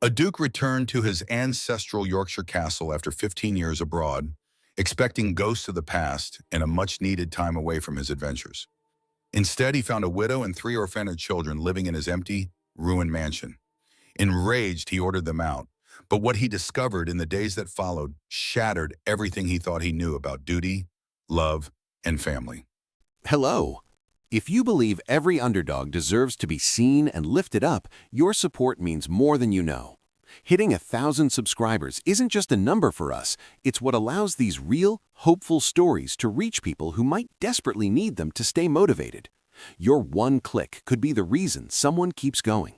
A duke returned to his ancestral Yorkshire castle after 15 years abroad, expecting ghosts of the past and a much-needed time away from his adventures. Instead, he found a widow and three orphaned children living in his empty, ruined mansion. Enraged, he ordered them out. But what he discovered in the days that followed shattered everything he thought he knew about duty, love, and family. Hello. If you believe every underdog deserves to be seen and lifted up, your support means more than you know. Hitting 1,000 subscribers isn't just a number for us, it's what allows these real, hopeful stories to reach people who might desperately need them to stay motivated. Your one click could be the reason someone keeps going.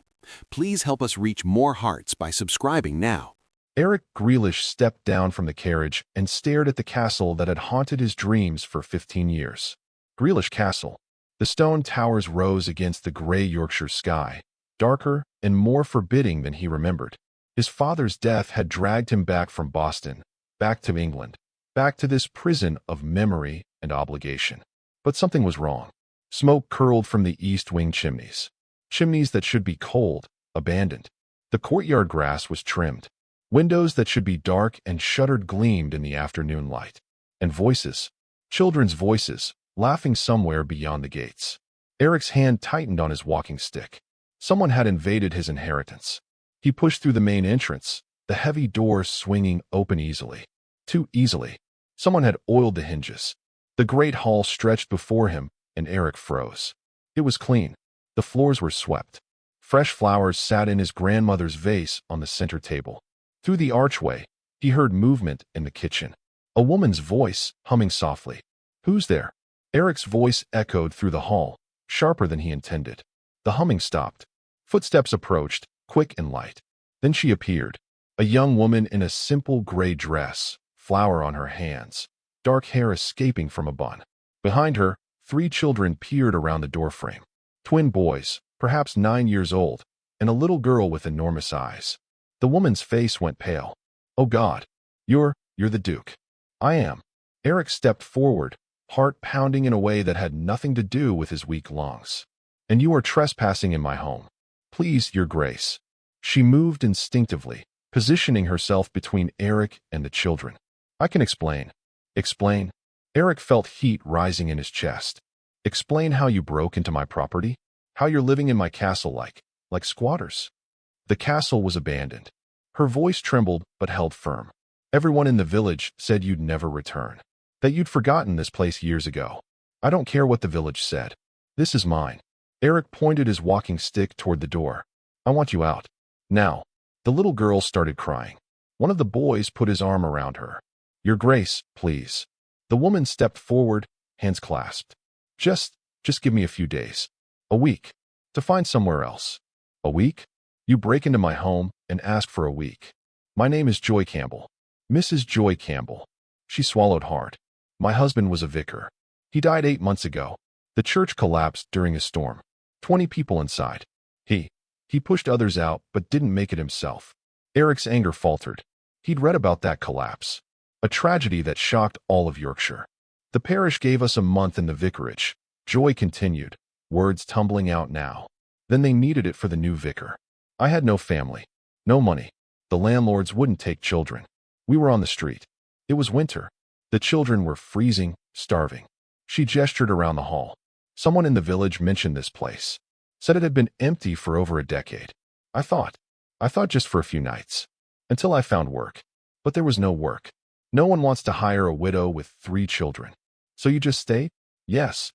Please help us reach more hearts by subscribing now. Erik Grealish stepped down from the carriage and stared at the castle that had haunted his dreams for 15 years. Grealish Castle. The stone towers rose against the gray Yorkshire sky, darker and more forbidding than he remembered. His father's death had dragged him back from Boston, back to England, back to this prison of memory and obligation. But something was wrong. Smoke curled from the east wing chimneys. Chimneys that should be cold, abandoned. The courtyard grass was trimmed. Windows that should be dark and shuttered gleamed in the afternoon light. And voices, children's voices, laughing somewhere beyond the gates. Erik's hand tightened on his walking stick. Someone had invaded his inheritance. He pushed through the main entrance, the heavy door swinging open easily. Too easily. Someone had oiled the hinges. The great hall stretched before him, and Erik froze. It was clean. The floors were swept. Fresh flowers sat in his grandmother's vase on the center table. Through the archway, he heard movement in the kitchen. A woman's voice, humming softly. "Who's there?" Erik's voice echoed through the hall, sharper than he intended. The humming stopped. Footsteps approached, quick and light. Then she appeared, a young woman in a simple gray dress, flower on her hands, dark hair escaping from a bun. Behind her, 3 children peered around the doorframe. Twin boys, perhaps 9 years old, and a little girl with enormous eyes. The woman's face went pale. "Oh God, you're the Duke." "I am." Erik stepped forward, heart pounding in a way that had nothing to do with his weak lungs. "And you are trespassing in my home. Please, Your Grace." She moved instinctively, positioning herself between Erik and the children. "I can explain." "Explain?" Erik felt heat rising in his chest. "Explain how you broke into my property? How you're living in my castle like squatters?" The castle was abandoned. Her voice trembled but held firm. "Everyone in the village said you'd never return. That you'd forgotten this place years ago. I don't care what the village said. This is mine." Erik pointed his walking stick toward the door. "I want you out. Now." The little girl started crying. One of the boys put his arm around her. "Your Grace, please." The woman stepped forward, hands clasped. Just give me a few days. A week. To find somewhere else." "A week? You break into my home and ask for a week." "My name is Joy Campbell. Mrs. Joy Campbell." She swallowed hard. "My husband was a vicar. He died 8 months ago. The church collapsed during a storm. 20 people inside. He pushed others out but didn't make it himself." Erik's anger faltered. He'd read about that collapse. A tragedy that shocked all of Yorkshire. "The parish gave us a month in the vicarage," Joy continued, words tumbling out now. "Then they needed it for the new vicar. I had no family, no money. The landlords wouldn't take children. We were on the street. It was winter. The children were freezing, starving." She gestured around the hall. "Someone in the village mentioned this place. Said it had been empty for over a decade. I thought just for a few nights. Until I found work. But there was no work. No one wants to hire a widow with 3 children. So you just stayed?" "Yes."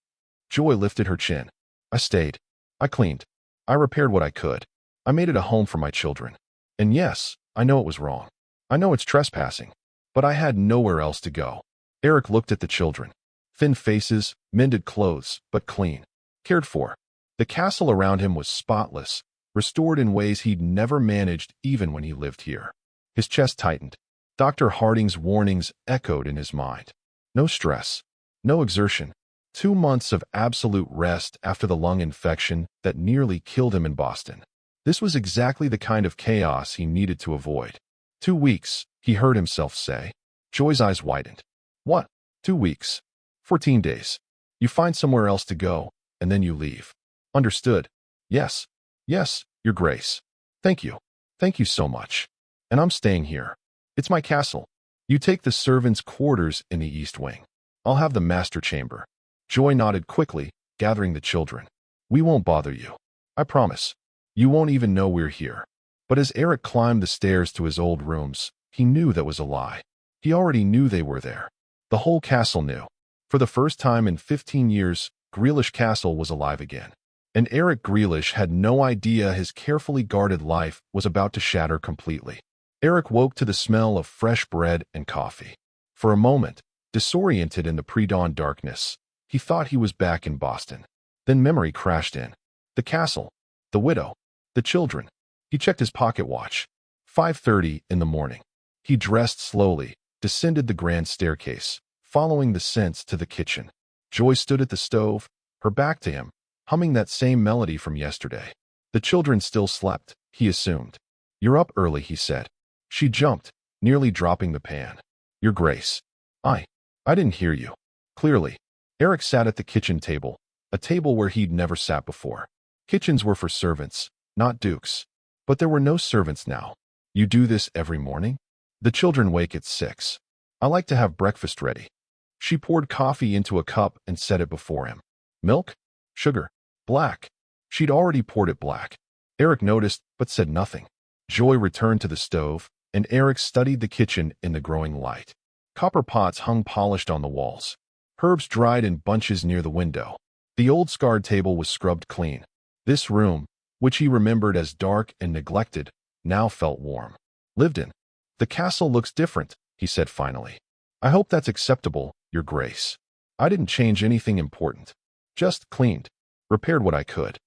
Joy lifted her chin. "I stayed. I cleaned. I repaired what I could. I made it a home for my children. And yes, I know it was wrong. I know it's trespassing. But I had nowhere else to go." Erik looked at the children. Thin faces, mended clothes, but clean. Cared for. The castle around him was spotless, restored in ways he'd never managed even when he lived here. His chest tightened. Dr. Harding's warnings echoed in his mind. No stress. No exertion. 2 months of absolute rest after the lung infection that nearly killed him in Boston. This was exactly the kind of chaos he needed to avoid. 2 weeks, he heard himself say. Joy's eyes widened. "What? 2 weeks? 14 days. You find somewhere else to go, and then you leave." "Understood." "Yes. Yes, Your Grace. Thank you." Thank you so much. And I'm staying here. It's my castle. You take the servants' quarters in the east wing. I'll have the master chamber. Joy nodded quickly, gathering the children. We won't bother you. I promise. You won't even know we're here. But as Erik climbed the stairs to his old rooms, he knew that was a lie. He already knew they were there. The whole castle knew. For the first time in 15 years, Grealish Castle was alive again. And Erik Grealish had no idea his carefully guarded life was about to shatter completely. Erik woke to the smell of fresh bread and coffee. For a moment, disoriented in the pre-dawn darkness, he thought he was back in Boston. Then memory crashed in. The castle, the widow, the children. He checked his pocket watch. 5:30 in the morning. He dressed slowly, descended the grand staircase, following the scents to the kitchen. Joy stood at the stove, her back to him, humming that same melody from yesterday. The children still slept, he assumed. You're up early, he said. She jumped, nearly dropping the pan. Your Grace. I didn't hear you. Clearly. Erik sat at the kitchen table, a table where he'd never sat before. Kitchens were for servants, not dukes. But there were no servants now. You do this every morning? The children wake at 6. I like to have breakfast ready. She poured coffee into a cup and set it before him. Milk? Sugar? Black. She'd already poured it black. Erik noticed, but said nothing. Joy returned to the stove, and Erik studied the kitchen in the growing light. Copper pots hung polished on the walls. Herbs dried in bunches near the window. The old scarred table was scrubbed clean. This room, which he remembered as dark and neglected, now felt warm. Lived in. The castle looks different, he said finally. I hope that's acceptable, Your Grace. I didn't change anything important. Just cleaned. Repaired what I could.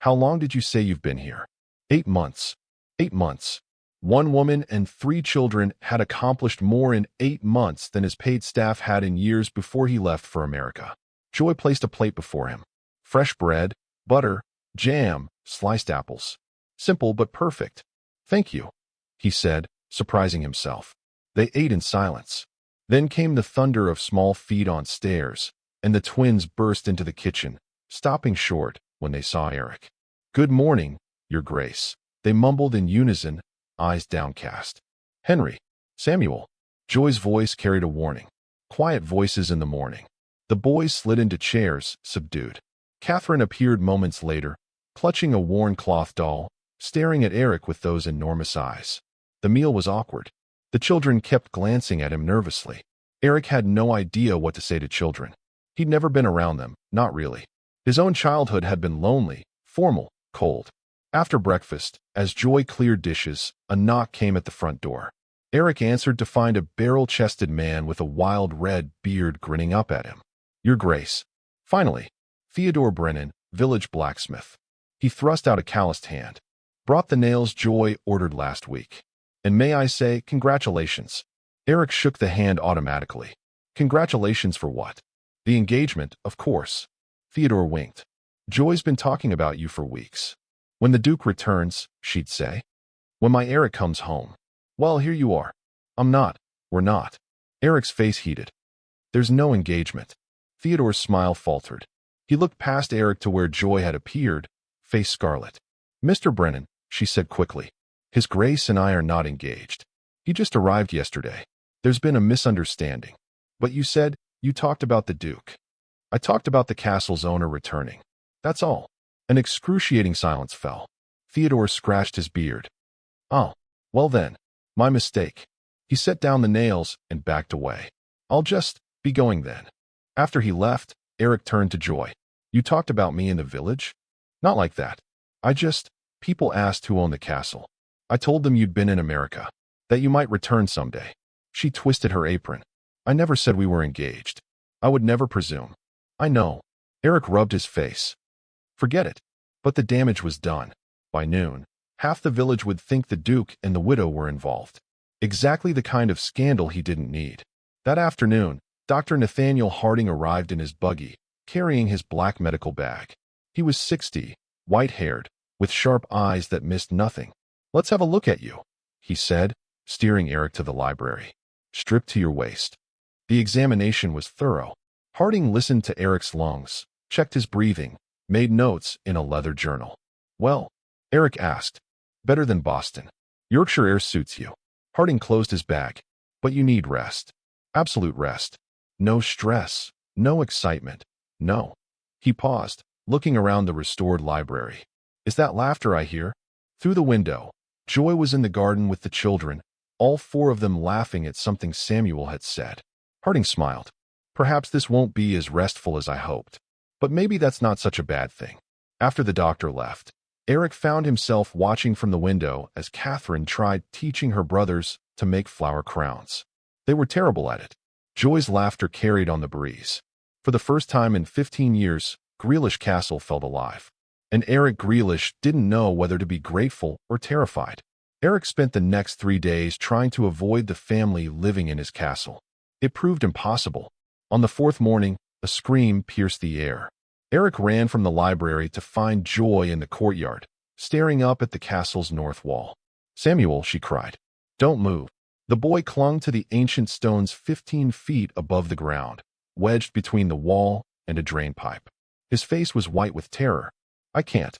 How long did you say you've been here? 8 months. 8 months. One woman and 3 children had accomplished more in 8 months than his paid staff had in years before he left for America. Joy placed a plate before him. Fresh bread, butter, jam, sliced apples. Simple but perfect. Thank you, he said, surprising himself. They ate in silence. Then came the thunder of small feet on stairs, and the twins burst into the kitchen, stopping short when they saw Erik. Good morning, Your Grace, they mumbled in unison, eyes downcast. Henry. Samuel. Joy's voice carried a warning. Quiet voices in the morning. The boys slid into chairs, subdued. Catherine appeared moments later, clutching a worn cloth doll, staring at Erik with those enormous eyes. The meal was awkward. The children kept glancing at him nervously. Erik had no idea what to say to children. He'd never been around them, not really. His own childhood had been lonely, formal, cold. After breakfast, as Joy cleared dishes, a knock came at the front door. Erik answered to find a barrel-chested man with a wild red beard grinning up at him. Your Grace. Finally. Theodore Brennan, village blacksmith. He thrust out a calloused hand. Brought the nails Joy ordered last week. And may I say, congratulations. Erik shook the hand automatically. Congratulations for what? The engagement, of course. Theodore winked. Joy's been talking about you for weeks. When the Duke returns, she'd say. When my Erik comes home. Well, here you are. I'm not. We're not. Erik's face heated. There's no engagement. Theodore's smile faltered. He looked past Erik to where Joy had appeared, face scarlet. Mr. Brennan, she said quickly. His Grace and I are not engaged. He just arrived yesterday. There's been a misunderstanding. But you said you talked about the Duke. I talked about the castle's owner returning. That's all. An excruciating silence fell. Theodore scratched his beard. Oh, well then. My mistake. He set down the nails and backed away. I'll just be going then. After he left, Erik turned to Joy. You talked about me in the village? Not like that. People asked who owned the castle. I told them you'd been in America, that you might return someday. She twisted her apron. I never said we were engaged. I would never presume. I know. Erik rubbed his face. Forget it. But the damage was done. By noon, half the village would think the Duke and the widow were involved. Exactly the kind of scandal he didn't need. That afternoon, Dr. Nathaniel Harding arrived in his buggy, carrying his black medical bag. He was 60, white-haired, with sharp eyes that missed nothing. Let's have a look at you, he said, steering Erik to the library. Stripped to your waist. The examination was thorough. Harding listened to Erik's lungs, checked his breathing, made notes in a leather journal. Well, Erik asked. Better than Boston. Yorkshire air suits you. Harding closed his bag. But you need rest. Absolute rest. No stress. No excitement. No. He paused, looking around the restored library. Is that laughter I hear? Through the window, Joy was in the garden with the children, all four of them laughing at something Samuel had said. Harding smiled. Perhaps this won't be as restful as I hoped. But maybe that's not such a bad thing. After the doctor left, Erik found himself watching from the window as Catherine tried teaching her brothers to make flower crowns. They were terrible at it. Joy's laughter carried on the breeze. For the first time in 15 years, Grealish Castle felt alive. And Erik Grealish didn't know whether to be grateful or terrified. Erik spent the next 3 days trying to avoid the family living in his castle. It proved impossible. On the fourth morning, a scream pierced the air. Erik ran from the library to find Joy in the courtyard, staring up at the castle's north wall. "Samuel," she cried. "Don't move." The boy clung to the ancient stones 15 feet above the ground, wedged between the wall and a drain pipe. His face was white with terror. I can't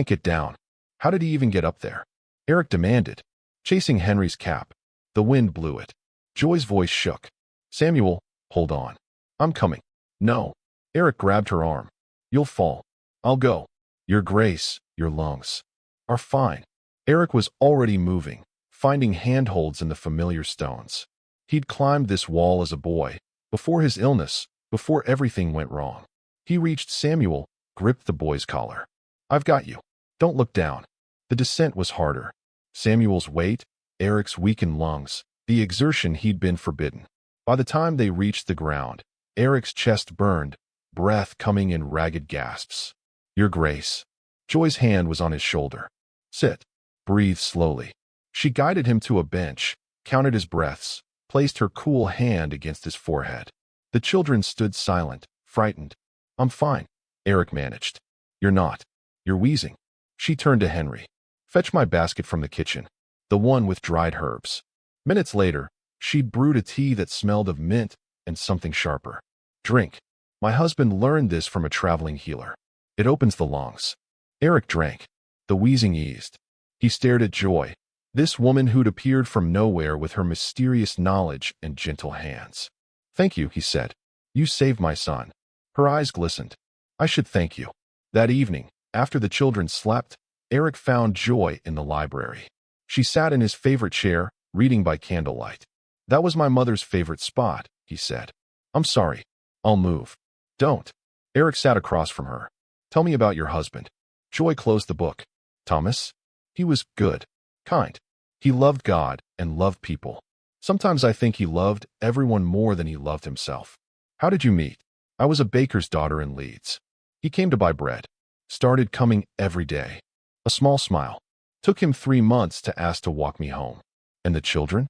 get down." "How did he even get up there?" Erik demanded, chasing Henry's cap. The wind blew it. Joy's voice shook. "Samuel, hold on. I'm coming." "No." Erik grabbed her arm. "You'll fall." "I'll go." "Your grace, your lungs are fine." Erik was already moving, finding handholds in the familiar stones. He'd climbed this wall as a boy, before his illness, before everything went wrong. He reached Samuel, gripped the boy's collar. "I've got you. Don't look down." The descent was harder. Samuel's weight, Erik's weakened lungs, the exertion he'd been forbidden. By the time they reached the ground, Erik's chest burned, breath coming in ragged gasps. "Your grace." Joy's hand was on his shoulder. "Sit. Breathe slowly." She guided him to a bench, counted his breaths, placed her cool hand against his forehead. The children stood silent, frightened. "I'm fine," Erik managed. "You're not. You're wheezing." She turned to Henry. "Fetch my basket from the kitchen, the one with dried herbs." Minutes later, she'd brewed a tea that smelled of mint and something sharper. "Drink. My husband learned this from a traveling healer. It opens the lungs." Erik drank. The wheezing eased. He stared at Joy, this woman who'd appeared from nowhere with her mysterious knowledge and gentle hands. "Thank you," he said. "You saved my son." Her eyes glistened. "I should thank you." That evening, after the children slept, Erik found Joy in the library. She sat in his favorite chair, reading by candlelight. "That was my mother's favorite spot," he said. "I'm sorry. I'll move." "Don't." Erik sat across from her. "Tell me about your husband." Joy closed the book. "Thomas? He was good. Kind. He loved God and loved people. Sometimes I think he loved everyone more than he loved himself." "How did you meet?" "I was a baker's daughter in Leeds. He came to buy bread. Started coming every day." A small smile. "Took him 3 months to ask to walk me home." "And the children?"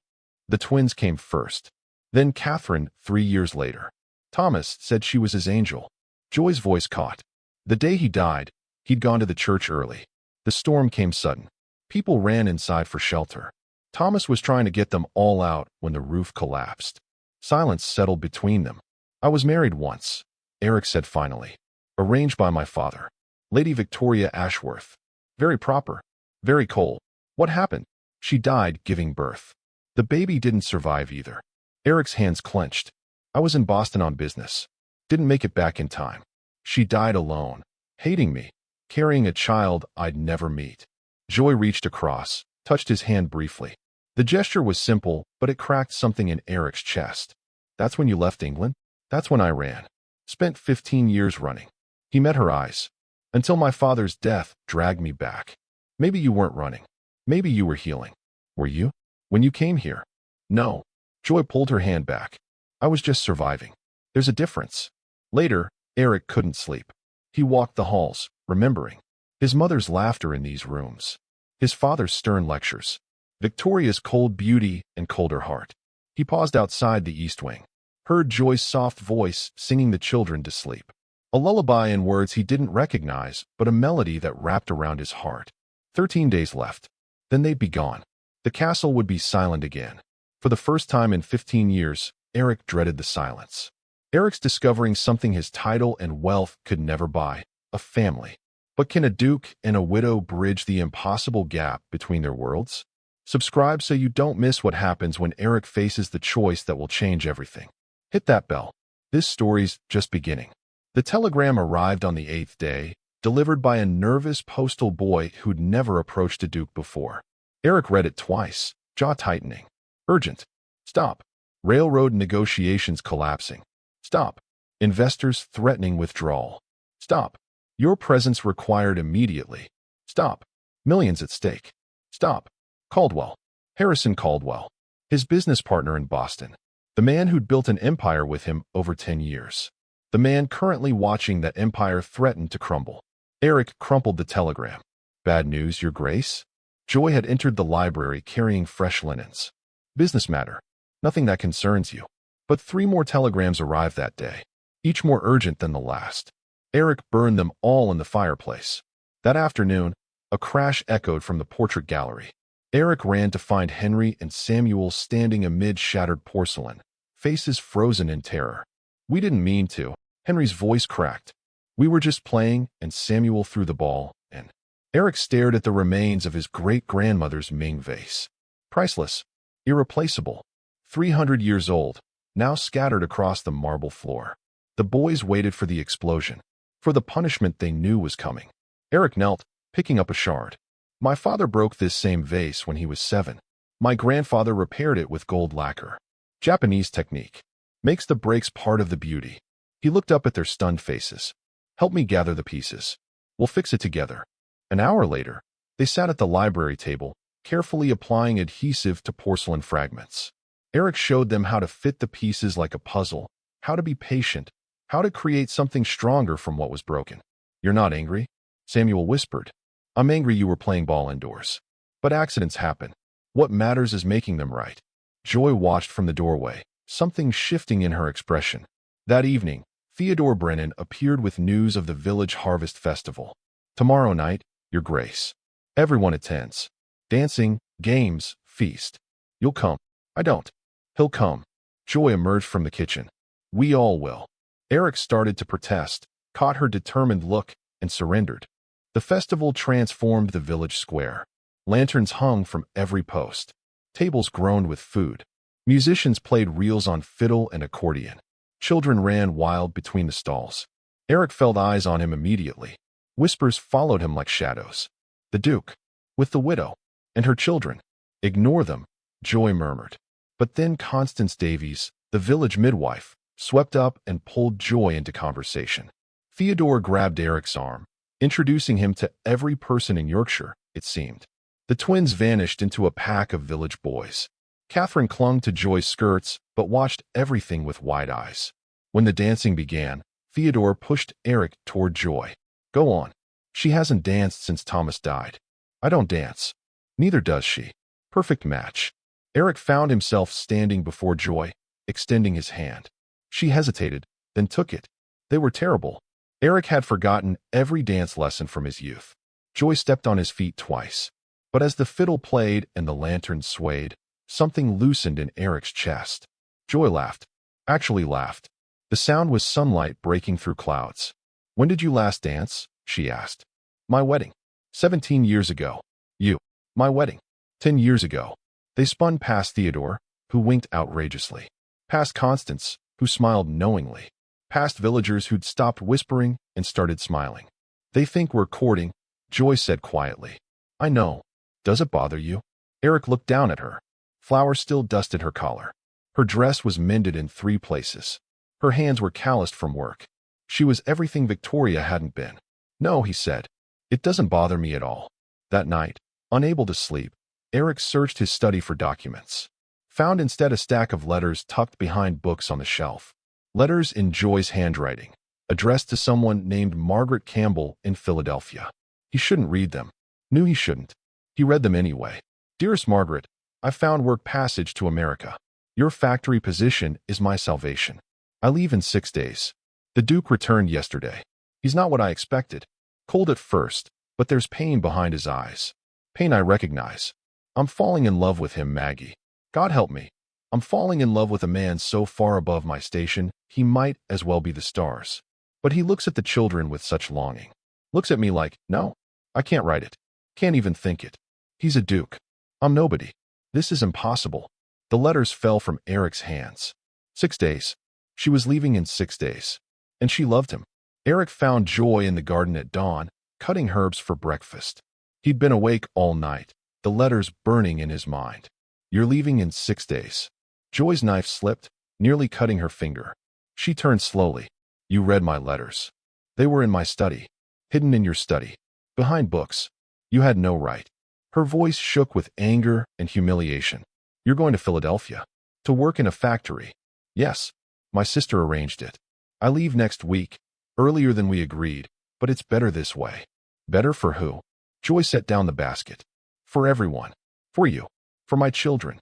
"The twins came first. Then Catherine 3 years later. Thomas said she was his angel." Joy's voice caught. "The day he died, he'd gone to the church early. The storm came sudden. People ran inside for shelter. Thomas was trying to get them all out when the roof collapsed. Silence settled between them. "I was married once," Erik said finally. "Arranged by my father. Lady Victoria Ashworth. Very proper. Very cold." "What happened?" "She died giving birth. The baby didn't survive either." Erik's hands clenched. "I was in Boston on business. Didn't make it back in time. She died alone, hating me, carrying a child I'd never meet." Joy reached across, touched his hand briefly. The gesture was simple, but it cracked something in Erik's chest. "That's when you left England?" "That's when I ran. Spent 15 years running." He met her eyes. "Until my father's death dragged me back." "Maybe you weren't running. Maybe you were healing." "Were you? When you came here?" "No." Joy pulled her hand back. "I was just surviving. There's a difference." Later, Erik couldn't sleep. He walked the halls, remembering. His mother's laughter in these rooms. His father's stern lectures. Victoria's cold beauty and colder heart. He paused outside the East Wing. Heard Joy's soft voice singing the children to sleep. A lullaby in words he didn't recognize, but a melody that wrapped around his heart. 13 days left. Then they'd be gone. The castle would be silent again. For the first time in 15 years, Erik dreaded the silence. Erik's discovering something his title and wealth could never buy. A family. But can a duke and a widow bridge the impossible gap between their worlds? Subscribe so you don't miss what happens when Erik faces the choice that will change everything. Hit that bell. This story's just beginning. The telegram arrived on the 8th day, delivered by a nervous postal boy who'd never approached a duke before. Erik read it twice, jaw tightening. Urgent. Stop. Railroad negotiations collapsing. Stop. Investors threatening withdrawal. Stop. Your presence required immediately. Stop. Millions at stake. Stop. Caldwell. Harrison Caldwell. His business partner in Boston. The man who'd built an empire with him over 10 years. The man currently watching that empire threaten to crumble. Erik crumpled the telegram. Bad news, Your Grace? Joy had entered the library carrying fresh linens. Business matter. Nothing that concerns you. But 3 more telegrams arrived that day, each more urgent than the last. Erik burned them all in the fireplace. That afternoon, a crash echoed from the portrait gallery. Erik ran to find Henry and Samuel standing amid shattered porcelain, faces frozen in terror. We didn't mean to. Henry's voice cracked. We were just playing, and Samuel threw the ball, and Erik stared at the remains of his great-grandmother's Ming vase. Priceless. Irreplaceable. 300 years old, now scattered across the marble floor. The boys waited for the explosion, for the punishment they knew was coming. Erik knelt, picking up a shard. My father broke this same vase when he was 7. My grandfather repaired it with gold lacquer. Japanese technique. Makes the breaks part of the beauty. He looked up at their stunned faces. Help me gather the pieces. We'll fix it together. An hour later, they sat at the library table, carefully applying adhesive to porcelain fragments. Erik showed them how to fit the pieces like a puzzle, how to be patient, how to create something stronger from what was broken. You're not angry? Samuel whispered. I'm angry you were playing ball indoors. But accidents happen. What matters is making them right. Joy watched from the doorway, something shifting in her expression. That evening, Theodore Brennan appeared with news of the village harvest festival. Tomorrow night, Your Grace. Everyone attends. Dancing, games, feast. You'll come. I don't. He'll come. Joy emerged from the kitchen. We all will. Erik started to protest, caught her determined look, and surrendered. The festival transformed the village square. Lanterns hung from every post. Tables groaned with food. Musicians played reels on fiddle and accordion. Children ran wild between the stalls. Erik felt eyes on him immediately. Whispers followed him like shadows. The Duke, with the widow, and her children. Ignore them, Joy murmured. But then Constance Davies, the village midwife, swept up and pulled Joy into conversation. Theodore grabbed Erik's arm, introducing him to every person in Yorkshire, it seemed. The twins vanished into a pack of village boys. Catherine clung to Joy's skirts, but watched everything with wide eyes. When the dancing began, Theodore pushed Erik toward Joy. Go on. She hasn't danced since Thomas died. I don't dance. Neither does she. Perfect match. Erik found himself standing before Joy, extending his hand. She hesitated, then took it. They were terrible. Erik had forgotten every dance lesson from his youth. Joy stepped on his feet twice. But as the fiddle played and the lantern swayed, something loosened in Erik's chest. Joy laughed. Actually laughed. The sound was sunlight breaking through clouds. When did you last dance? She asked. My wedding. 17 years ago. You. My wedding. 10 years ago. They spun past Theodore, who winked outrageously. Past Constance, who smiled knowingly. Past villagers who'd stopped whispering and started smiling. They think we're courting, Joy said quietly. I know. Does it bother you? Erik looked down at her. Flowers still dusted her collar. Her dress was mended in 3 places. Her hands were calloused from work. She was everything Victoria hadn't been. No, he said. It doesn't bother me at all. That night, unable to sleep, Erik searched his study for documents. Found instead a stack of letters tucked behind books on the shelf. Letters in Joy's handwriting, addressed to someone named Margaret Campbell in Philadelphia. He shouldn't read them. Knew he shouldn't. He read them anyway. Dearest Margaret, I've found work passage to America. Your factory position is my salvation. I leave in 6 days. The Duke returned yesterday. He's not what I expected. Cold at first, but there's pain behind his eyes. Pain I recognize. I'm falling in love with him, Maggie. God help me. I'm falling in love with a man so far above my station, he might as well be the stars. But he looks at the children with such longing. Looks at me like, no, I can't write it. Can't even think it. He's a duke. I'm nobody. This is impossible. The letters fell from Erik's hands. 6 days. She was leaving in 6 days. And she loved him. Erik found Joy in the garden at dawn, cutting herbs for breakfast. He'd been awake all night, the letters burning in his mind. You're leaving in 6 days. Joy's knife slipped, nearly cutting her finger. She turned slowly. You read my letters. They were in my study, hidden in your study, behind books. You had no right. Her voice shook with anger and humiliation. You're going to Philadelphia. To work in a factory. Yes. My sister arranged it. I leave next week, earlier than we agreed, but it's better this way. Better for who? Joy set down the basket. For everyone. For you. For my children.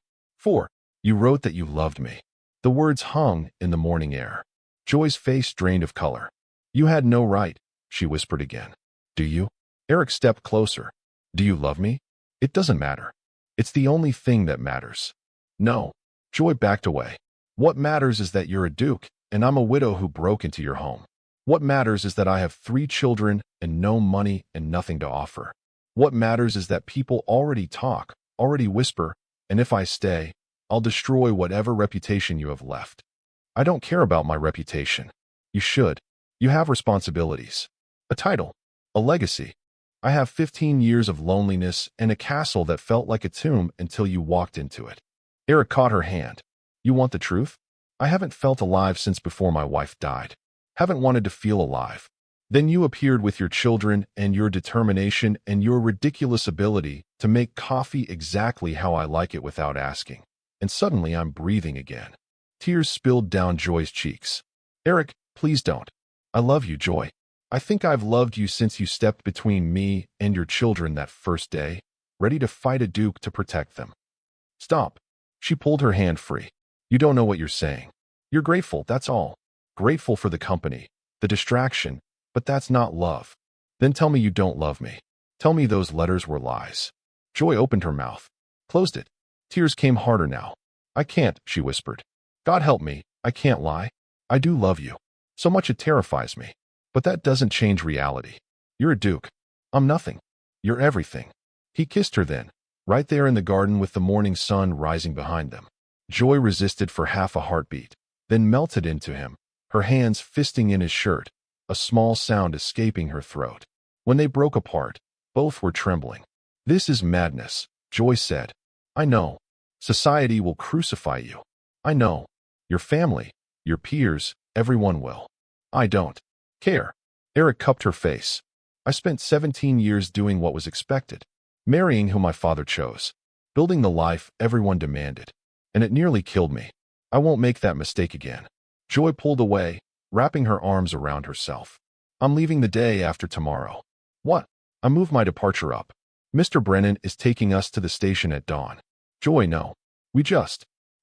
You wrote that you loved me. The words hung in the morning air. Joy's face drained of color. You had no right, she whispered again. Do you? Erik stepped closer. Do you love me? It doesn't matter. It's the only thing that matters. No. Joy backed away. What matters is that you're a duke, and I'm a widow who broke into your home. What matters is that I have 3 children and no money and nothing to offer. What matters is that people already talk, already whisper, and if I stay, I'll destroy whatever reputation you have left. I don't care about my reputation. You should. You have responsibilities. A title. A legacy. I have 15 years of loneliness and a castle that felt like a tomb until you walked into it. Erik caught her hand. You want the truth? I haven't felt alive since before my wife died. Haven't wanted to feel alive. Then you appeared with your children and your determination and your ridiculous ability to make coffee exactly how I like it without asking. And suddenly I'm breathing again. Tears spilled down Joy's cheeks. Erik, please don't. I love you, Joy. I think I've loved you since you stepped between me and your children that first day, ready to fight a duke to protect them. Stop. She pulled her hand free. You don't know what you're saying. You're grateful, that's all. Grateful for the company, the distraction, but that's not love. Then tell me you don't love me. Tell me those letters were lies. Joy opened her mouth, closed it. Tears came harder now. I can't, she whispered. God help me, I can't lie. I do love you. So much it terrifies me. But that doesn't change reality. You're a duke. I'm nothing. You're everything. He kissed her then, right there in the garden with the morning sun rising behind them. Joy resisted for half a heartbeat, then melted into him, her hands fisting in his shirt, a small sound escaping her throat. When they broke apart, both were trembling. This is madness, Joy said. I know. Society will crucify you. I know. Your family, your peers, everyone will. I don't care. Erik cupped her face. I spent 17 years doing what was expected, marrying who my father chose, building the life everyone demanded, and it nearly killed me. I won't make that mistake again. Joy pulled away, wrapping her arms around herself. I'm leaving the day after tomorrow. What? I moved my departure up. Mr. Brennan is taking us to the station at dawn. Joy, no.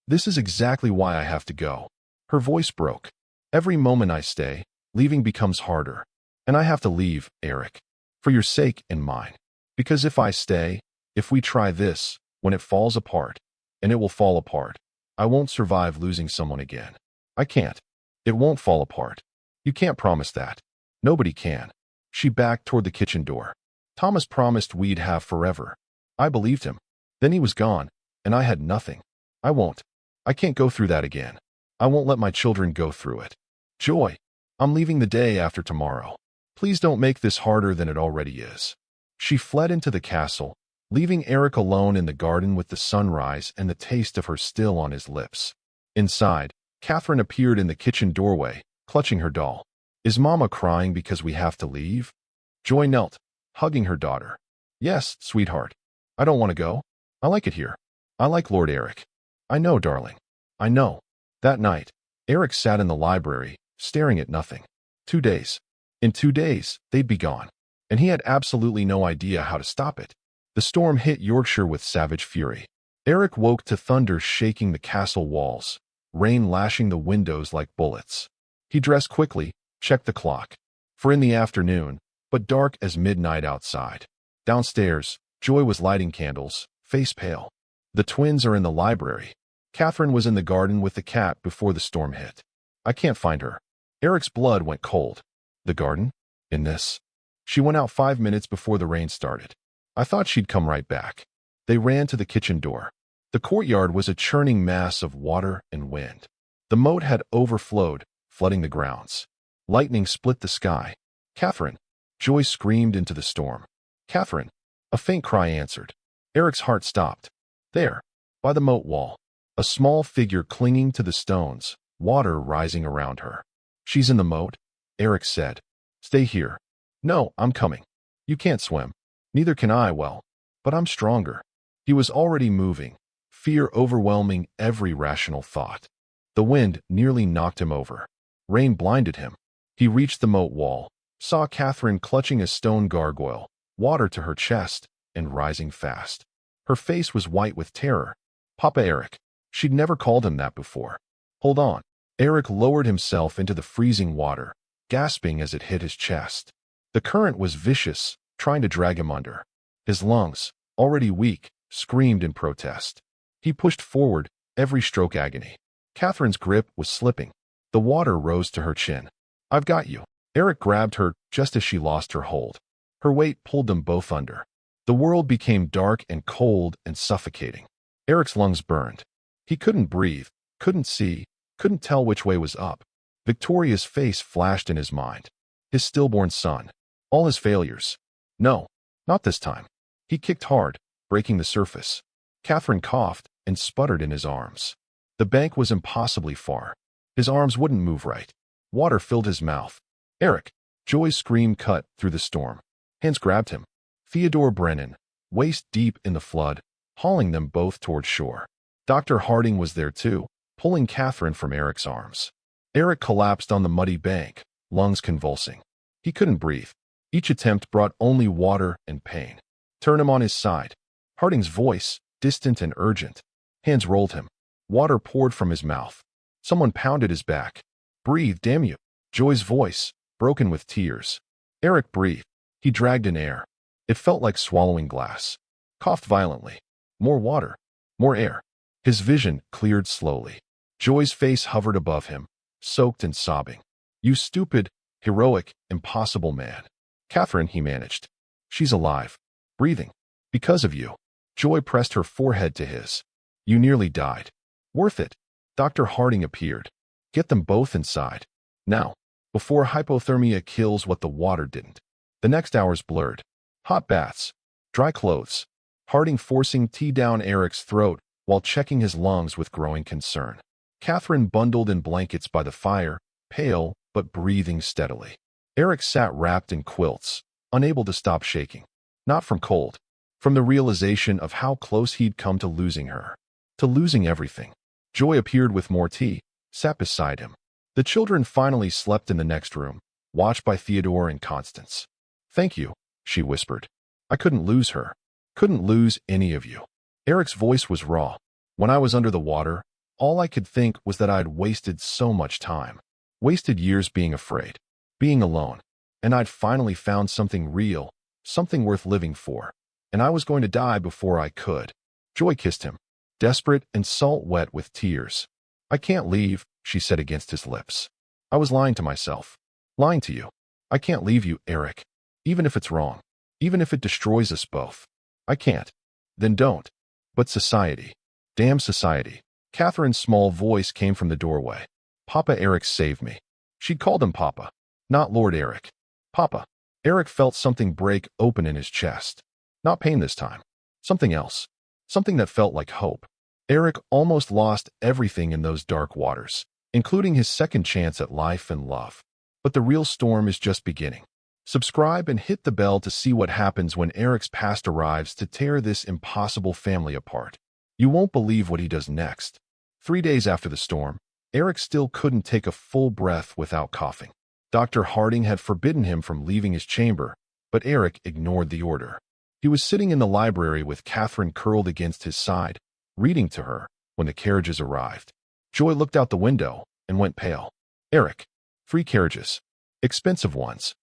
This is exactly why I have to go. Her voice broke. Every moment I stay, leaving becomes harder. And I have to leave, Erik. For your sake and mine. Because if I stay, if we try this, when it falls apart, and it will fall apart, I won't survive losing someone again. I can't. It won't fall apart. You can't promise that. Nobody can. She backed toward the kitchen door. Thomas promised we'd have forever. I believed him. Then he was gone, and I had nothing. I won't. I can't go through that again. I won't let my children go through it. Joy, I'm leaving the day after tomorrow. Please don't make this harder than it already is. She fled into the castle, leaving Erik alone in the garden with the sunrise and the taste of her still on his lips. Inside, Catherine appeared in the kitchen doorway, clutching her doll. Is Mama crying because we have to leave? Joy knelt, hugging her daughter. Yes, sweetheart. I don't want to go. I like it here. I like Lord Erik. I know, darling. I know. That night, Erik sat in the library, staring at nothing. 2 days. In 2 days, they'd be gone. And he had absolutely no idea how to stop it. The storm hit Yorkshire with savage fury. Erik woke to thunder shaking the castle walls, rain lashing the windows like bullets. He dressed quickly, checked the clock. For in the afternoon, but dark as midnight outside. Downstairs, Joy was lighting candles, face pale. The twins are in the library. Catherine was in the garden with the cat before the storm hit. I can't find her. Erik's blood went cold. The garden? In this. She went out 5 minutes before the rain started. I thought she'd come right back. They ran to the kitchen door. The courtyard was a churning mass of water and wind. The moat had overflowed, flooding the grounds. Lightning split the sky. "Catherine!" Joy screamed into the storm. "Catherine!" A faint cry answered. Eric's heart stopped. There, by the moat wall, a small figure clinging to the stones, water rising around her. "She's in the moat," Erik said. "Stay here." "No, I'm coming." "You can't swim." "Neither can I, well, but I'm stronger." He was already moving, fear overwhelming every rational thought. The wind nearly knocked him over. Rain blinded him. He reached the moat wall, saw Catherine clutching a stone gargoyle, water to her chest, and rising fast. Her face was white with terror. "Papa Erik." She'd never called him that before. "Hold on." Erik lowered himself into the freezing water, gasping as it hit his chest. The current was vicious, trying to drag him under. His lungs, already weak, screamed in protest. He pushed forward, every stroke agony. Catherine's grip was slipping. The water rose to her chin. "I've got you." Erik grabbed her just as she lost her hold. Her weight pulled them both under. The world became dark and cold and suffocating. Erik's lungs burned. He couldn't breathe, couldn't see, couldn't tell which way was up. Victoria's face flashed in his mind. His stillborn son. All his failures. No, not this time. He kicked hard, breaking the surface. Catherine coughed and sputtered in his arms. The bank was impossibly far. His arms wouldn't move right. Water filled his mouth. "Erik!" Joy's scream cut through the storm. Hands grabbed him. Theodore Brennan, waist deep in the flood, hauling them both toward shore. Dr. Harding was there too, pulling Catherine from Erik's arms. Erik collapsed on the muddy bank, lungs convulsing. He couldn't breathe. Each attempt brought only water and pain. "Turn him on his side." Harding's voice, distant and urgent. Hands rolled him. Water poured from his mouth. Someone pounded his back. "Breathe, damn you." Joy's voice, broken with tears. Erik breathed. He dragged in air. It felt like swallowing glass. Coughed violently. More water. More air. His vision cleared slowly. Joy's face hovered above him, soaked and sobbing. "You stupid, heroic, impossible man." "Catherine," he managed. "She's alive. Breathing. Because of you." Joy pressed her forehead to his. "You nearly died." "Worth it." Dr. Harding appeared. "Get them both inside. Now, before hypothermia kills what the water didn't." The next hours blurred. Hot baths. Dry clothes. Harding forcing tea down Erik's throat while checking his lungs with growing concern. Catherine bundled in blankets by the fire, pale but breathing steadily. Erik sat wrapped in quilts, unable to stop shaking. Not from cold. From the realization of how close he'd come to losing her. To losing everything. Joy appeared with more tea, sat beside him. The children finally slept in the next room, watched by Theodore and Constance. "Thank you," she whispered. "I couldn't lose her. Couldn't lose any of you." Erik's voice was raw. "When I was under the water, all I could think was that I'd wasted so much time. Wasted years being afraid. Being alone. And I'd finally found something real, something worth living for. And I was going to die before I could." Joy kissed him, desperate and salt-wet with tears. "I can't leave," she said against his lips. "I was lying to myself. Lying to you. I can't leave you, Erik. Even if it's wrong. Even if it destroys us both. I can't." "Then don't." "But society. Damn society." Catherine's small voice came from the doorway. "Papa Erik saved me." She'd called him Papa, not Lord Erik. "Papa." Erik felt something break open in his chest. Not pain this time. Something else. Something that felt like hope. Erik almost lost everything in those dark waters, including his second chance at life and love. But the real storm is just beginning. Subscribe and hit the bell to see what happens when Erik's past arrives to tear this impossible family apart. You won't believe what he does next. 3 days after the storm, Erik still couldn't take a full breath without coughing. Dr. Harding had forbidden him from leaving his chamber, but Erik ignored the order. He was sitting in the library with Catherine curled against his side, reading to her when the carriages arrived. Joy looked out the window and went pale. "Erik, 3 carriages. Expensive ones."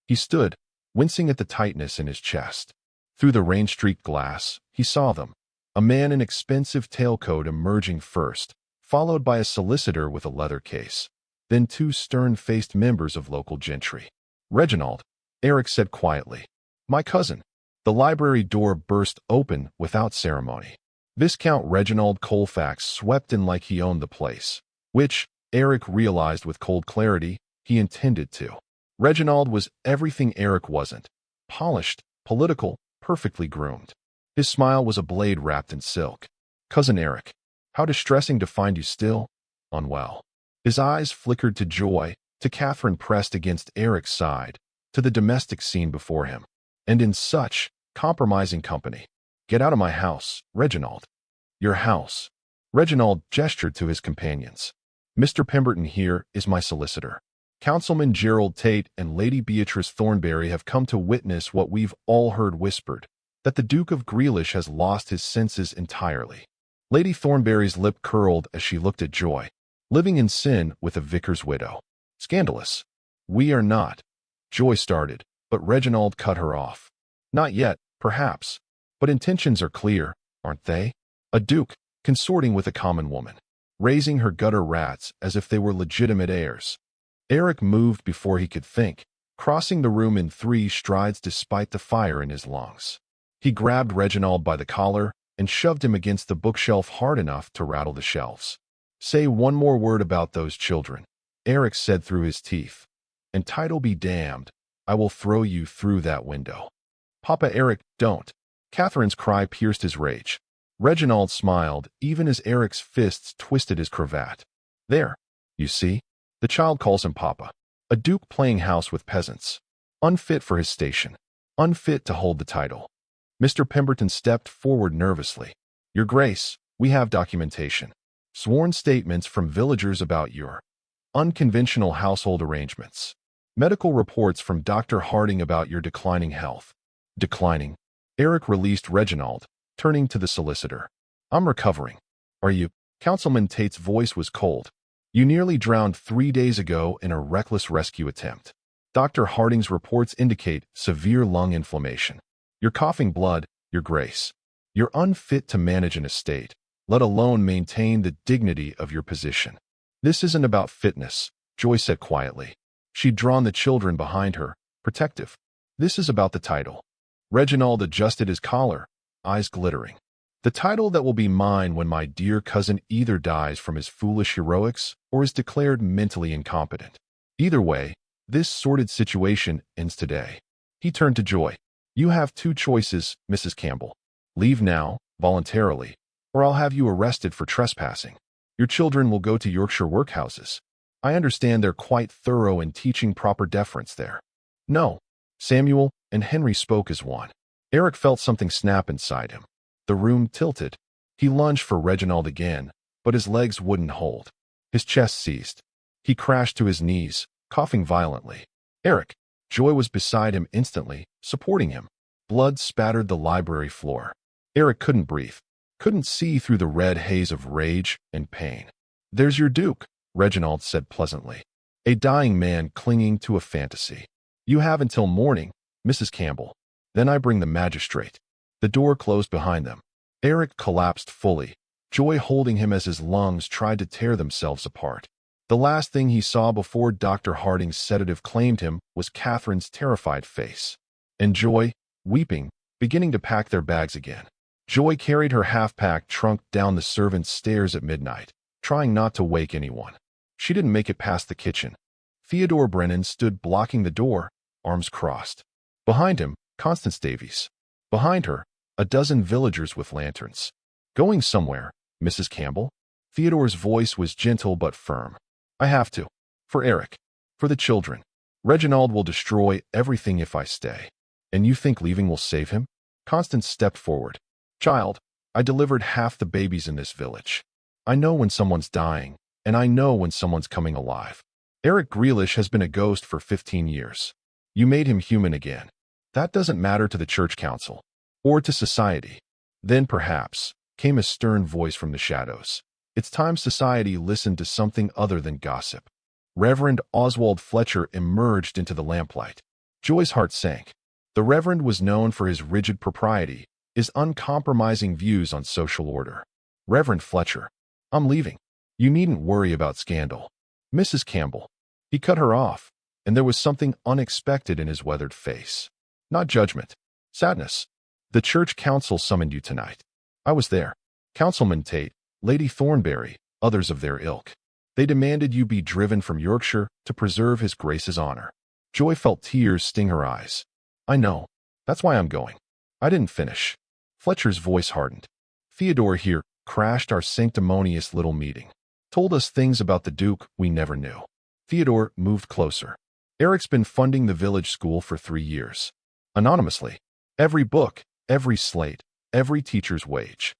He stood, wincing at the tightness in his chest. Through the rain-streaked glass, he saw them. A man in expensive tailcoat emerging first, followed by a solicitor with a leather case. Then 2 stern-faced members of local gentry. "Reginald," Erik said quietly. "My cousin." The library door burst open without ceremony. Viscount Reginald Colfax swept in like he owned the place, which, Erik realized with cold clarity, he intended to. Reginald was everything Erik wasn't: polished, political, perfectly groomed. His smile was a blade wrapped in silk. "Cousin Erik, how distressing to find you still unwell." His eyes flickered to Joy, to Catherine pressed against Erik's side, to the domestic scene before him. And in such compromising company. "Get out of my house, Reginald." "Your house." Reginald gestured to his companions. "Mr. Pemberton here is my solicitor. Councilman Gerald Tate and Lady Beatrice Thornbury have come to witness what we've all heard whispered, that the Duke of Grealish has lost his senses entirely." Lady Thornbury's lip curled as she looked at Joy. "Living in sin with a vicar's widow. Scandalous." "We are not." Joy started, but Reginald cut her off. "Not yet, perhaps. But intentions are clear, aren't they? A duke, consorting with a common woman, raising her gutter rats as if they were legitimate heirs." Erik moved before he could think, crossing the room in 3 strides despite the fire in his lungs. He grabbed Reginald by the collar and shoved him against the bookshelf hard enough to rattle the shelves. "Say one more word about those children," Erik said through his teeth, "and title be damned, I will throw you through that window." "Papa Erik, don't." Catherine's cry pierced his rage. Reginald smiled, even as Erik's fists twisted his cravat. "There, you see? The child calls him Papa. A duke playing house with peasants. Unfit for his station. Unfit to hold the title." Mr. Pemberton stepped forward nervously. "Your Grace, we have documentation. Sworn statements from villagers about your unconventional household arrangements. Medical reports from Dr. Harding about your declining health." "Declining?" Erik released Reginald, turning to the solicitor. "I'm recovering." "Are you?" Councilman Tate's voice was cold. "You nearly drowned 3 days ago in a reckless rescue attempt. Dr. Harding's reports indicate severe lung inflammation. You're coughing blood, Your Grace. You're unfit to manage an estate, let alone maintain the dignity of your position." "This isn't about fitness," Joy said quietly. She'd drawn the children behind her, protective. "This is about the title." Reginald adjusted his collar, eyes glittering. "The title that will be mine when my dear cousin either dies from his foolish heroics or is declared mentally incompetent. Either way, this sordid situation ends today." He turned to Joy. "You have 2 choices, Mrs. Campbell. Leave now, voluntarily, or I'll have you arrested for trespassing. Your children will go to Yorkshire workhouses. I understand they're quite thorough in teaching proper deference there." "No." Samuel and Henry spoke as one. Erik felt something snap inside him. The room tilted. He lunged for Reginald again, but his legs wouldn't hold. His chest seized. He crashed to his knees, coughing violently. "Erik!" Joy was beside him instantly, supporting him. Blood spattered the library floor. Erik couldn't breathe, couldn't see through the red haze of rage and pain. "There's your Duke," Reginald said pleasantly. "A dying man clinging to a fantasy. You have until morning, Mrs. Campbell. Then I bring the magistrate." The door closed behind them. Erik collapsed fully, Joy holding him as his lungs tried to tear themselves apart. The last thing he saw before Dr. Harding's sedative claimed him was Catherine's terrified face. And Joy, weeping, beginning to pack their bags again. Joy carried her half-packed trunk down the servants' stairs at midnight, trying not to wake anyone. She didn't make it past the kitchen. Theodore Brennan stood blocking the door, arms crossed. Behind him, Constance Davies. Behind her, a dozen villagers with lanterns. "Going somewhere, Mrs. Campbell?" Theodore's voice was gentle but firm. "I have to. For Erik. For the children. Reginald will destroy everything if I stay. And you think leaving will save him?" Constance stepped forward. "Child, I delivered half the babies in this village. I know when someone's dying, and I know when someone's coming alive. Erik Grealish has been a ghost for 15 years. You made him human again. That doesn't matter to the church council, or to society." Then perhaps came a stern voice from the shadows. It's time society listened to something other than gossip. Reverend Oswald Fletcher emerged into the lamplight. Joy's heart sank. The Reverend was known for his rigid propriety, his uncompromising views on social order. "Reverend Fletcher, I'm leaving. You needn't worry about scandal. Mrs. Campbell." He cut her off, and there was something unexpected in his weathered face. Not judgment, Sadness. The church council summoned you tonight. I was there. Councilman Tate, Lady Thornberry, others of their ilk. They demanded you be driven from Yorkshire to preserve his grace's honor. Joy felt tears sting her eyes. I know. That's why I'm going. I didn't finish. Fletcher's voice hardened. Theodore here crashed our sanctimonious little meeting. Told us things about the Duke we never knew. Theodore moved closer. Eric's been funding the village school for 3 years. Anonymously. Every book, every slate, every teacher's wage.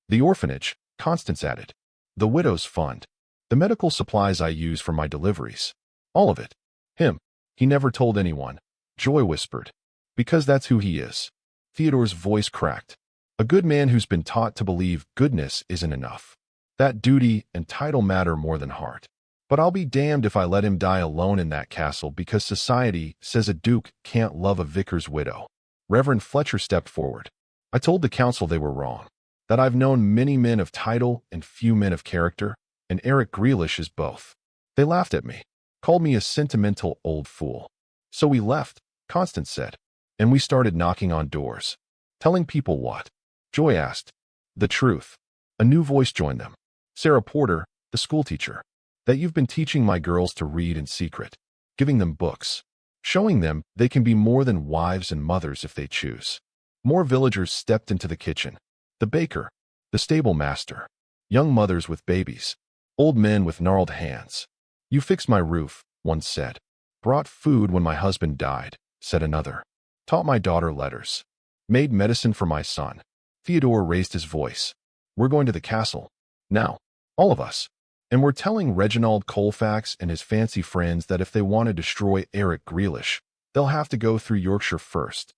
The orphanage, Constance added. The widow's fund. The medical supplies I use for my deliveries. All of it. Him. He never told anyone. Joy whispered. Because that's who he is. Theodore's voice cracked. A good man who's been taught to believe goodness isn't enough. That duty and title matter more than heart. But I'll be damned if I let him die alone in that castle because society says a duke can't love a vicar's widow. Reverend Fletcher stepped forward. I told the council they were wrong. That I've known many men of title and few men of character, and Erik Grealish is both. They laughed at me, called me a sentimental old fool. So we left, Constance said, and we started knocking on doors. Telling people what? Joy asked. The truth. A new voice joined them. Sarah Porter, the schoolteacher. That you've been teaching my girls to read in secret, giving them books, showing them they can be more than wives and mothers if they choose. More villagers stepped into the kitchen. The baker, the stable master, young mothers with babies, old men with gnarled hands. You fixed my roof, one said. Brought food when my husband died, said another. Taught my daughter letters. Made medicine for my son. Theodore raised his voice. We're going to the castle. Now. All of us. And we're telling Reginald Colfax and his fancy friends that if they want to destroy Erik Grealish, they'll have to go through Yorkshire first.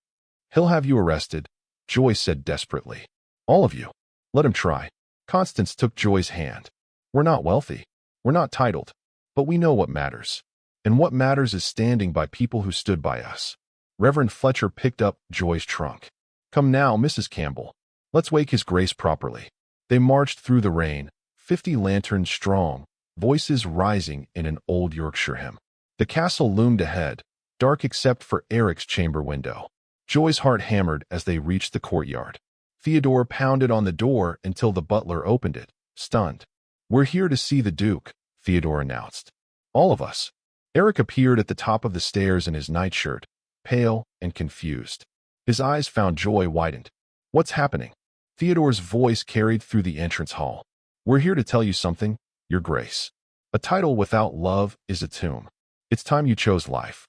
He'll have you arrested, Joy said desperately. All of you. Let him try. Constance took Joy's hand. We're not wealthy. We're not titled. But we know what matters. And what matters is standing by people who stood by us. Reverend Fletcher picked up Joy's trunk. Come now, Mrs. Campbell. Let's wake his grace properly. They marched through the rain, 50 lanterns strong, voices rising in an old Yorkshire hymn. The castle loomed ahead, dark except for Eric's chamber window. Joy's heart hammered as they reached the courtyard. Theodore pounded on the door until the butler opened it, stunned. We're here to see the Duke, Theodore announced. All of us. Eric appeared at the top of the stairs in his nightshirt, pale and confused. His eyes found Joy widened. What's happening? Theodore's voice carried through the entrance hall. We're here to tell you something, Your Grace. A title without love is a tomb. It's time you chose life.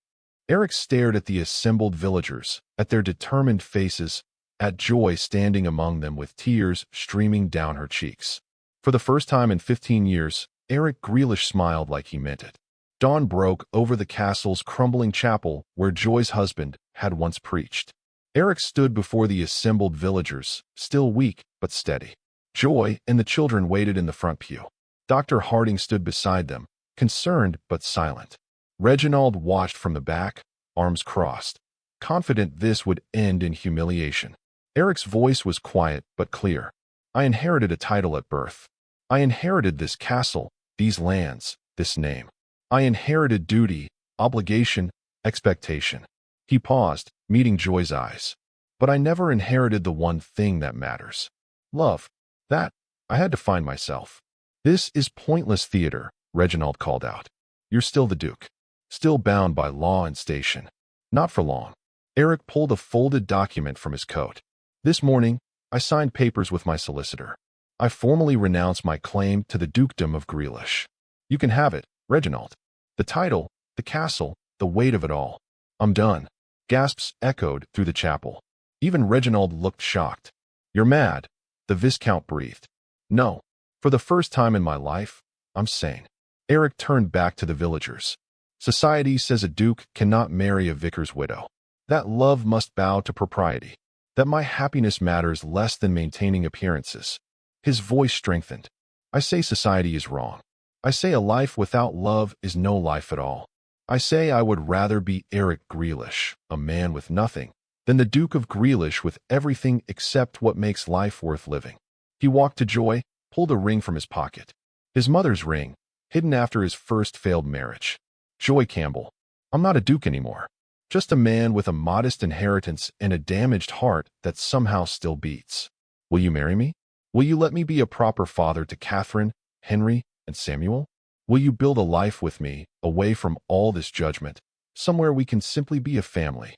Eric stared at the assembled villagers, at their determined faces, at Joy standing among them with tears streaming down her cheeks. For the first time in 15 years, Erik Grealish smiled like he meant it. Dawn broke over the castle's crumbling chapel where Joy's husband had once preached. Eric stood before the assembled villagers, still weak but steady. Joy and the children waited in the front pew. Dr. Harding stood beside them, concerned but silent. Reginald watched from the back, arms crossed, confident this would end in humiliation. Eric's voice was quiet but clear. I inherited a title at birth. I inherited this castle, these lands, this name. I inherited duty, obligation, expectation. He paused, meeting Joy's eyes. But I never inherited the one thing that matters. Love. That, I had to find myself. This is pointless theater, Reginald called out. You're still the Duke. Still bound by law and station. Not for long. Eric pulled a folded document from his coat. This morning, I signed papers with my solicitor. I formally renounce my claim to the dukedom of Grealish. You can have it, Reginald. The title, the castle, the weight of it all. I'm done. Gasps echoed through the chapel. Even Reginald looked shocked. You're mad, the Viscount breathed. No. For the first time in my life, I'm sane. Eric turned back to the villagers. Society says a duke cannot marry a vicar's widow. That love must bow to propriety. That my happiness matters less than maintaining appearances. His voice strengthened. I say society is wrong. I say a life without love is no life at all. I say I would rather be Erik Grealish, a man with nothing, than the Duke of Grealish with everything except what makes life worth living. He walked to Joy, pulled a ring from his pocket. His mother's ring, hidden after his first failed marriage. Joy Campbell. I'm not a duke anymore. Just a man with a modest inheritance and a damaged heart that somehow still beats. Will you marry me? Will you let me be a proper father to Catherine, Henry, and Samuel? Will you build a life with me, away from all this judgment, somewhere we can simply be a family?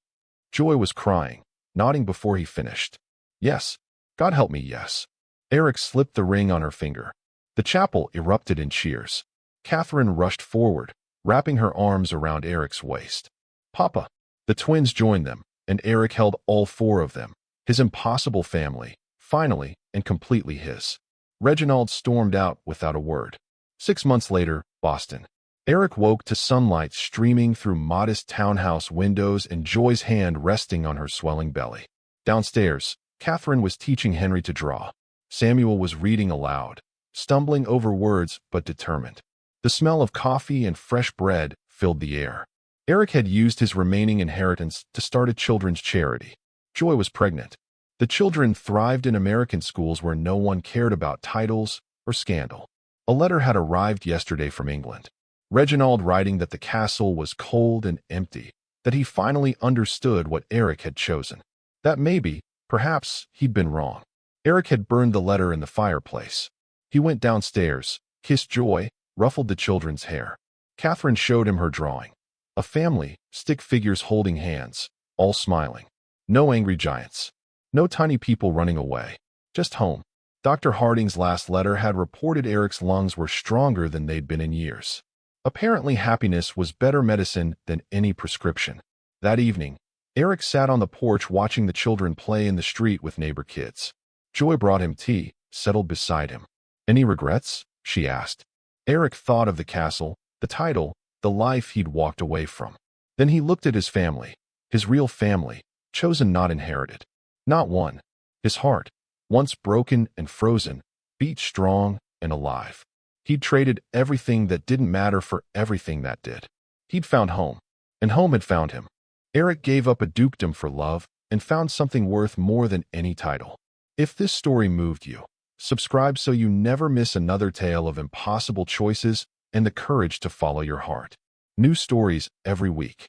Joy was crying, nodding before he finished. Yes, God help me, yes. Erik slipped the ring on her finger. The chapel erupted in cheers. Catherine rushed forward, wrapping her arms around Erik's waist. Papa! The twins joined them, and Erik held all four of them, his impossible family, finally and completely his. Reginald stormed out without a word. 6 months later, Boston. Erik woke to sunlight streaming through modest townhouse windows and Joy's hand resting on her swelling belly. Downstairs, Catherine was teaching Henry to draw. Samuel was reading aloud, stumbling over words but determined. The smell of coffee and fresh bread filled the air. Erik had used his remaining inheritance to start a children's charity. Joy was pregnant. The children thrived in American schools where no one cared about titles or scandal. A letter had arrived yesterday from England. Reginald writing that the castle was cold and empty, that he finally understood what Erik had chosen. That maybe, perhaps, he'd been wrong. Erik had burned the letter in the fireplace. He went downstairs, kissed Joy, ruffled the children's hair. Catherine showed him her drawing. A family, stick figures holding hands, all smiling. No angry giants. No tiny people running away. Just home. Dr. Harding's last letter had reported Erik's lungs were stronger than they'd been in years. Apparently happiness was better medicine than any prescription. That evening, Erik sat on the porch watching the children play in the street with neighbor kids. Joy brought him tea, settled beside him. Any regrets? She asked. Erik thought of the castle, the title, the life he'd walked away from. Then he looked at his family, his real family, chosen not inherited. Not one. His heart, once broken and frozen, beat strong and alive. He'd traded everything that didn't matter for everything that did. He'd found home, and home had found him. Erik gave up a dukedom for love and found something worth more than any title. If this story moved you, subscribe so you never miss another tale of impossible choices and the courage to follow your heart. New stories every week.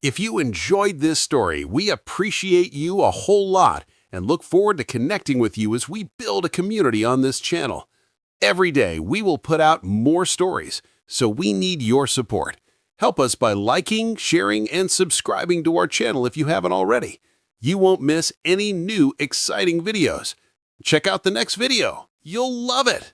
If you enjoyed this story, we appreciate you a whole lot and look forward to connecting with you as we build a community on this channel. Every day, we will put out more stories, so we need your support. Help us by liking, sharing, and subscribing to our channel if you haven't already. You won't miss any new exciting videos. Check out the next video. You'll love it.